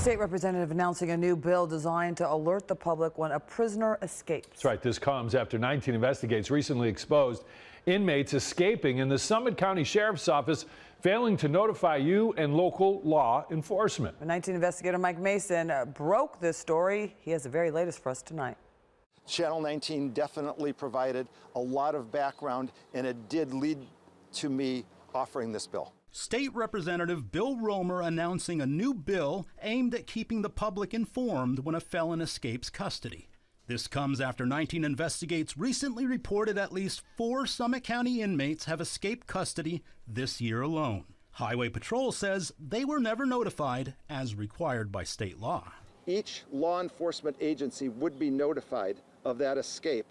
State representative announcing a new bill designed to alert the public when a prisoner escapes. That's right. This comes after 19 investigates recently exposed inmates escaping and the Summit County Sheriff's Office failing to notify you and local law enforcement. 19 investigator Mike Mason broke this story. He has the very latest for us tonight. Channel 19 definitely provided a lot of background, and it did lead to me offering this bill. State Representative Bill Romer announcing a new bill aimed at keeping the public informed when a felon escapes custody. This comes after 19 Investigates recently reported at least 4 Summit County inmates have escaped custody this year alone. Highway Patrol says they were never notified as required by state law. Each law enforcement agency would be notified of that escape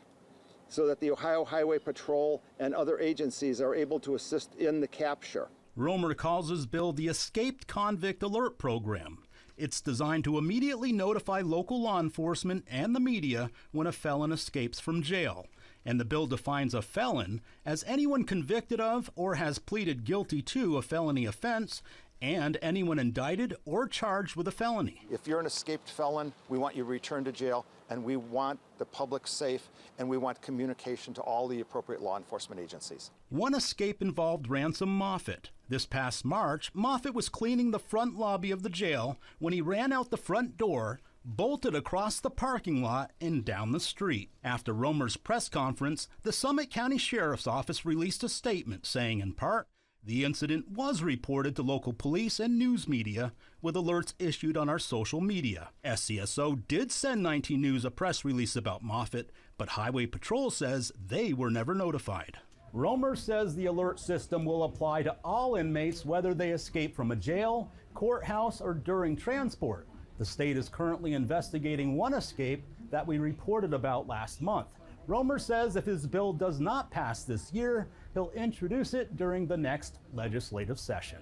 so that the Ohio Highway Patrol and other agencies are able to assist in the capture. Romer calls his bill the Escaped Convict Alert Program. It's designed to immediately notify local law enforcement and the media when a felon escapes from jail. And the bill defines a felon as anyone convicted of or has pleaded guilty to a felony offense, and anyone indicted or charged with a felony. If you're an escaped felon, we want you returned to jail, and we want the public safe, and we want communication to all the appropriate law enforcement agencies. One escape involved Ransom Moffett. This past March, Moffett was cleaning the front lobby of the jail when he ran out the front door, bolted across the parking lot, and down the street. After Romer's press conference, the Summit County Sheriff's Office released a statement saying, in part, the incident was reported to local police and news media, with alerts issued on our social media. SCSO did send 19 News a press release about Moffett, but Highway Patrol says they were never notified. Romer says the alert system will apply to all inmates whether they escape from a jail, courthouse, or during transport. The state is currently investigating one escape that we reported about last month. Romer says if his bill does not pass this year, he'll introduce it during the next legislative session.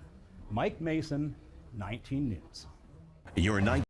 Mike Mason, 19 News.